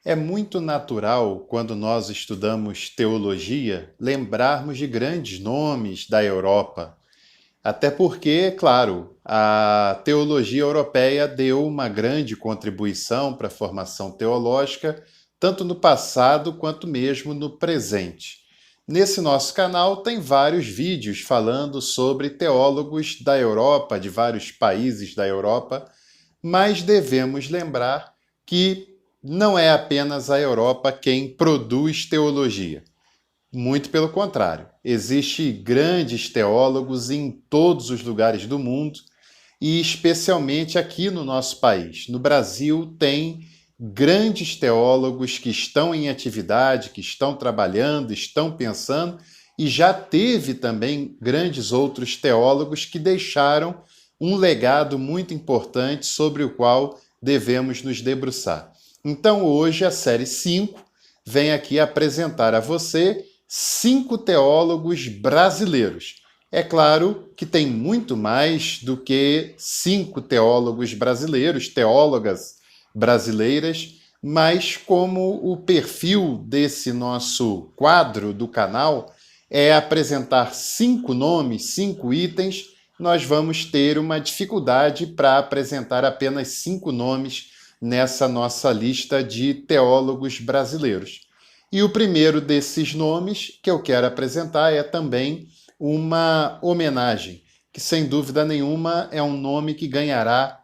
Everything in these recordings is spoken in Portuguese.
É muito natural, quando nós estudamos teologia, lembrarmos de grandes nomes da Europa. Até porque, claro, a teologia europeia deu uma grande contribuição para a formação teológica, tanto no passado quanto mesmo no presente. Nesse nosso canal tem vários vídeos falando sobre teólogos da Europa, de vários países da Europa, mas devemos lembrar que não é apenas a Europa quem produz teologia. Muito pelo contrário, existem grandes teólogos em todos os lugares do mundo e especialmente aqui no nosso país. No Brasil tem grandes teólogos que estão em atividade, que estão trabalhando, estão pensando, e já teve também grandes outros teólogos que deixaram um legado muito importante sobre o qual devemos nos debruçar. Então hoje a série 5 vem aqui apresentar a você 5 teólogos brasileiros. É claro que tem muito mais do que 5 teólogos brasileiros, teólogas brasileiras, mas como o perfil desse nosso quadro do canal é apresentar 5 nomes, 5 itens, nós vamos ter uma dificuldade para apresentar apenas 5 nomes nessa nossa lista de teólogos brasileiros. E o primeiro desses nomes que eu quero apresentar é também uma homenagem, que sem dúvida nenhuma é um nome que ganhará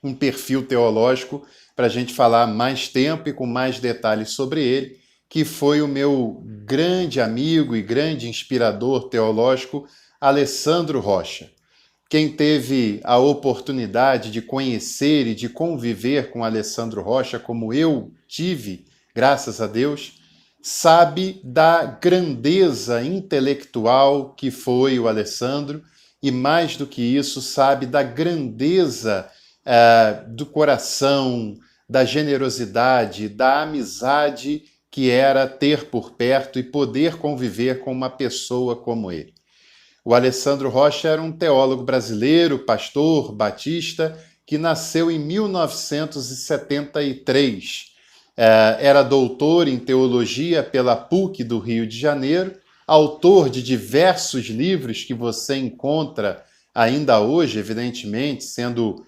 um perfil teológico para a gente falar mais tempo e com mais detalhes sobre ele, que foi o meu grande amigo e grande inspirador teológico, Alessandro Rocha. Quem teve a oportunidade de conhecer e de conviver com Alessandro Rocha, como eu tive, graças a Deus, sabe da grandeza intelectual que foi o Alessandro e, mais do que isso, sabe da grandeza do coração, da generosidade, da amizade que era ter por perto e poder conviver com uma pessoa como ele. O Alessandro Rocha era um teólogo brasileiro, pastor, batista, que nasceu em 1973. Era doutor em teologia pela PUC do Rio de Janeiro, autor de diversos livros que você encontra ainda hoje, evidentemente, sendo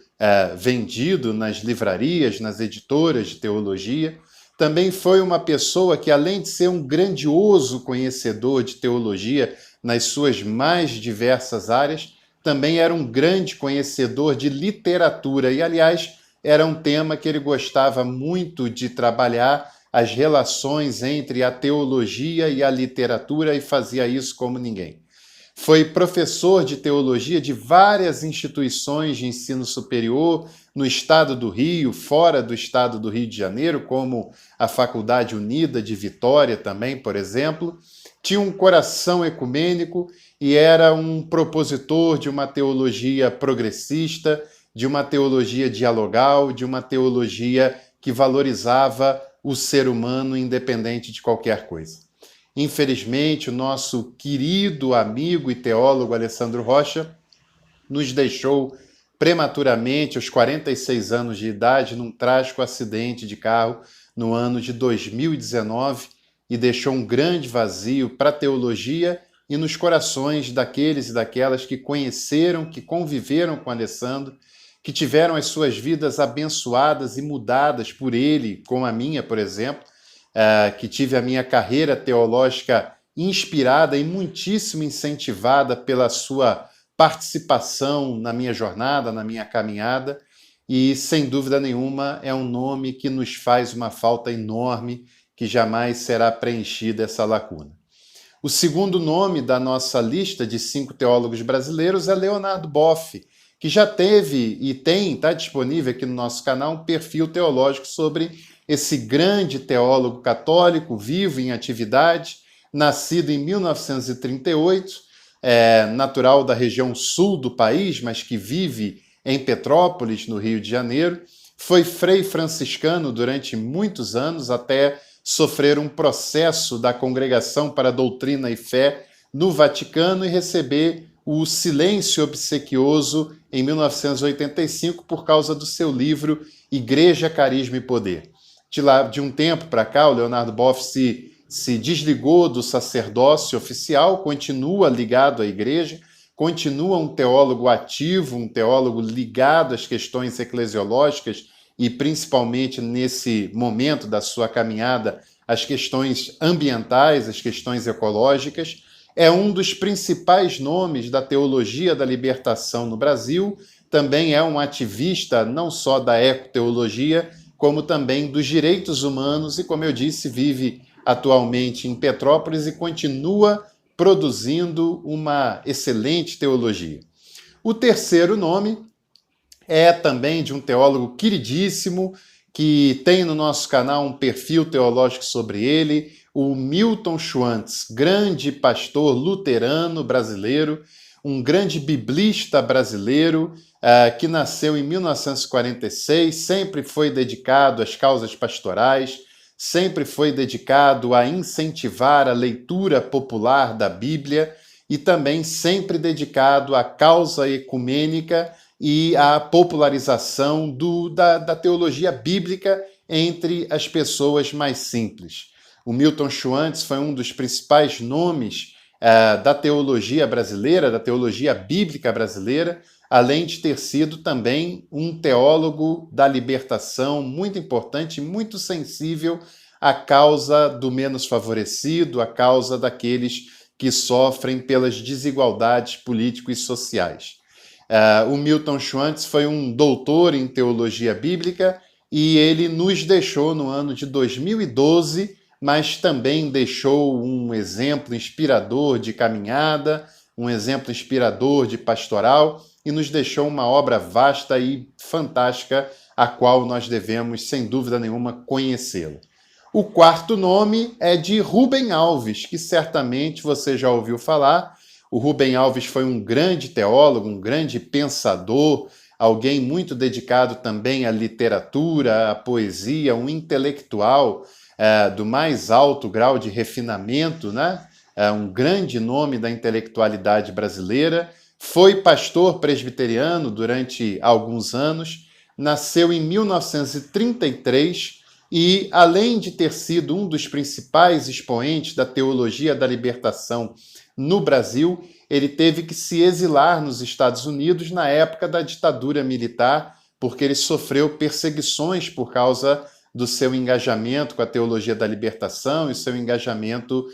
vendido nas livrarias, nas editoras de teologia. Também foi uma pessoa que, além de ser um grandioso conhecedor de teologia nas suas mais diversas áreas, também era um grande conhecedor de literatura. E, aliás, era um tema que ele gostava muito de trabalhar, as relações entre a teologia e a literatura, e fazia isso como ninguém. Foi professor de teologia de várias instituições de ensino superior no estado do Rio, fora do estado do Rio de Janeiro, como a Faculdade Unida de Vitória também, por exemplo. Tinha um coração ecumênico e era um propositor de uma teologia progressista, de uma teologia dialogal, de uma teologia que valorizava o ser humano independente de qualquer coisa. Infelizmente, o nosso querido amigo e teólogo Alessandro Rocha nos deixou prematuramente, aos 46 anos de idade, num trágico acidente de carro no ano de 2019, e deixou um grande vazio para a teologia e nos corações daqueles e daquelas que conheceram, que conviveram com Alessandro, que tiveram as suas vidas abençoadas e mudadas por ele, como a minha, por exemplo, que tive a minha carreira teológica inspirada e muitíssimo incentivada pela sua participação na minha jornada, na minha caminhada, e sem dúvida nenhuma é um nome que nos faz uma falta enorme, que jamais será preenchida essa lacuna. O segundo nome da nossa lista de 5 teólogos brasileiros é Leonardo Boff, que já teve e está disponível aqui no nosso canal um perfil teológico sobre esse grande teólogo católico, vivo em atividade, nascido em 1938, natural da região sul do país, mas que vive em Petrópolis, no Rio de Janeiro. Foi frei franciscano durante muitos anos, até sofrer um processo da Congregação para a Doutrina e Fé no Vaticano e receber o silêncio obsequioso em 1985 por causa do seu livro Igreja, Carisma e Poder. de um tempo para cá, o Leonardo Boff se desligou do sacerdócio oficial, continua ligado à igreja, continua um teólogo ativo, um teólogo ligado às questões eclesiológicas e principalmente nesse momento da sua caminhada, as questões ambientais, as questões ecológicas. É um dos principais nomes da teologia da libertação no Brasil, também é um ativista não só da ecoteologia, como também dos direitos humanos e, como eu disse, vive atualmente em Petrópolis e continua produzindo uma excelente teologia. O terceiro nome é também de um teólogo queridíssimo, que tem no nosso canal um perfil teológico sobre ele, o Milton Schwantz, grande pastor luterano brasileiro, um grande biblista brasileiro, que nasceu em 1946, sempre foi dedicado às causas pastorais, sempre foi dedicado a incentivar a leitura popular da Bíblia e também sempre dedicado à causa ecumênica e à popularização da teologia bíblica entre as pessoas mais simples. O Milton Schwantz foi um dos principais nomes da teologia brasileira, da teologia bíblica brasileira, além de ter sido também um teólogo da libertação muito importante, muito sensível à causa do menos favorecido, à causa daqueles que sofrem pelas desigualdades políticas e sociais. O Milton Schwantz foi um doutor em teologia bíblica e ele nos deixou no ano de 2012, mas também deixou um exemplo inspirador de caminhada, um exemplo inspirador de pastoral e nos deixou uma obra vasta e fantástica, a qual nós devemos, sem dúvida nenhuma, conhecê-la. O quarto nome é de Rubem Alves, que certamente você já ouviu falar. O Rubem Alves foi um grande teólogo, um grande pensador, alguém muito dedicado também à literatura, à poesia, um intelectual do mais alto grau de refinamento, né? Um grande nome da intelectualidade brasileira. Foi pastor presbiteriano durante alguns anos, nasceu em 1933 e, além de ter sido um dos principais expoentes da teologia da libertação no Brasil, ele teve que se exilar nos Estados Unidos na época da ditadura militar, porque ele sofreu perseguições por causa do seu engajamento com a teologia da libertação e seu engajamento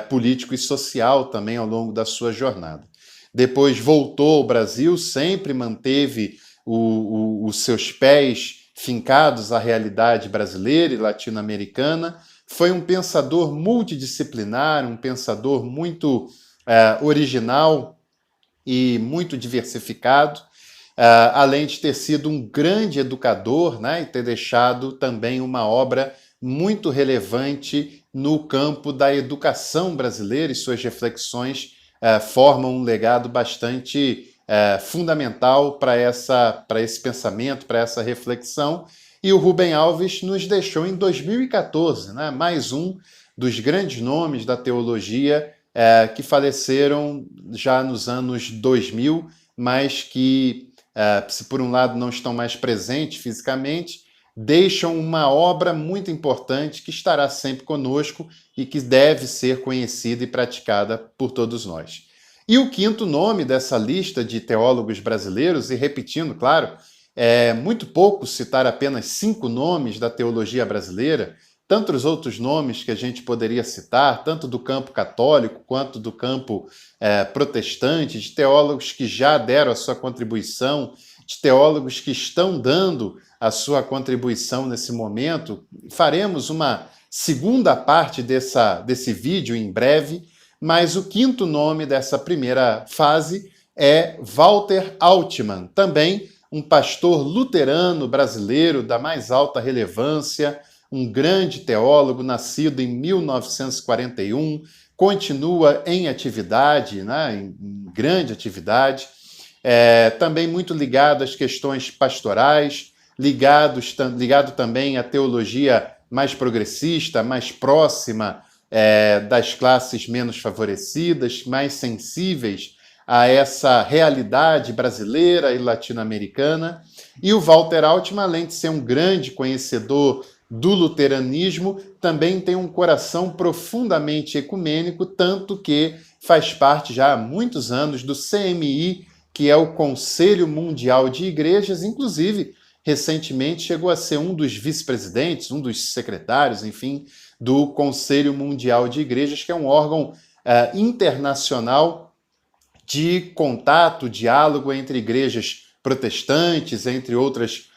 político e social também ao longo da sua jornada. Depois voltou ao Brasil, sempre manteve os seus pés fincados à realidade brasileira e latino-americana. Foi um pensador multidisciplinar, um pensador muito original e muito diversificado, além de ter sido um grande educador, né, e ter deixado também uma obra muito relevante no campo da educação brasileira, e suas reflexões formam um legado bastante fundamental para esse pensamento, para essa reflexão. E o Rubem Alves nos deixou em 2014, né, mais um dos grandes nomes da teologia que faleceram já nos anos 2000, mas que, se por um lado não estão mais presentes fisicamente, deixam uma obra muito importante que estará sempre conosco e que deve ser conhecida e praticada por todos nós. E o quinto nome dessa lista de teólogos brasileiros, e repetindo, claro, é muito pouco citar apenas 5 nomes da teologia brasileira, tantos outros nomes que a gente poderia citar, tanto do campo católico quanto do campo protestante, de teólogos que já deram a sua contribuição, de teólogos que estão dando a sua contribuição nesse momento. Faremos uma segunda parte desse vídeo em breve, mas o quinto nome dessa primeira fase é Walter Altmann, também um pastor luterano brasileiro da mais alta relevância, um grande teólogo, nascido em 1941, continua em atividade, né, em grande atividade, também muito ligado às questões pastorais, ligado também à teologia mais progressista, mais próxima das classes menos favorecidas, mais sensíveis a essa realidade brasileira e latino-americana. E o Walter Altmann, além de ser um grande conhecedor do luteranismo, também tem um coração profundamente ecumênico, tanto que faz parte já há muitos anos do CMI, que é o Conselho Mundial de Igrejas, inclusive recentemente chegou a ser um dos vice-presidentes, um dos secretários, enfim, do Conselho Mundial de Igrejas, que é um órgão internacional de contato, diálogo entre igrejas protestantes, entre outras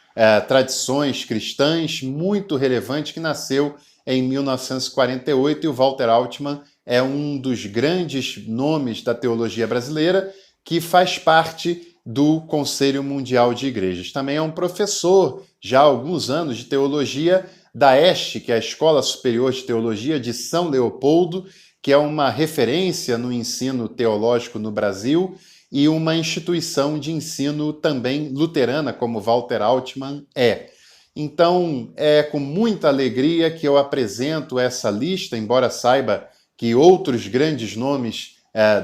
tradições cristãs, muito relevante, que nasceu em 1948, e o Walter Altman é um dos grandes nomes da teologia brasileira, que faz parte do Conselho Mundial de Igrejas. Também é um professor, já há alguns anos, de teologia da ESTE, que é a Escola Superior de Teologia de São Leopoldo, que é uma referência no ensino teológico no Brasil e uma instituição de ensino também luterana, como Walter Altman é. Então, é com muita alegria que eu apresento essa lista, embora saiba que outros grandes nomes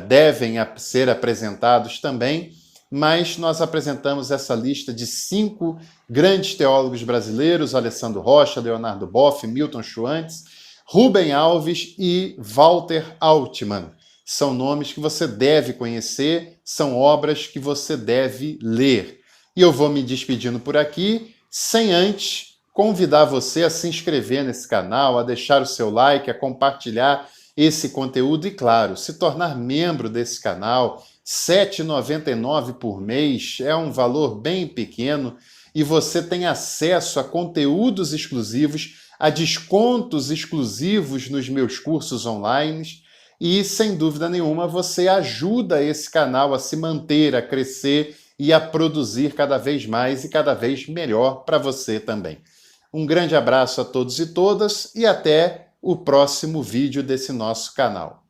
devem ser apresentados também, mas nós apresentamos essa lista de 5 grandes teólogos brasileiros: Alessandro Rocha, Leonardo Boff, Milton Schwantz, Rubem Alves e Walter Altman. São nomes que você deve conhecer, são obras que você deve ler. E eu vou me despedindo por aqui, sem antes convidar você a se inscrever nesse canal, a deixar o seu like, a compartilhar esse conteúdo e, claro, se tornar membro desse canal. R$ 7,99 por mês é um valor bem pequeno e você tem acesso a conteúdos exclusivos, a descontos exclusivos nos meus cursos online e, sem dúvida nenhuma, você ajuda esse canal a se manter, a crescer e a produzir cada vez mais e cada vez melhor para você também. Um grande abraço a todos e todas e até o próximo vídeo desse nosso canal.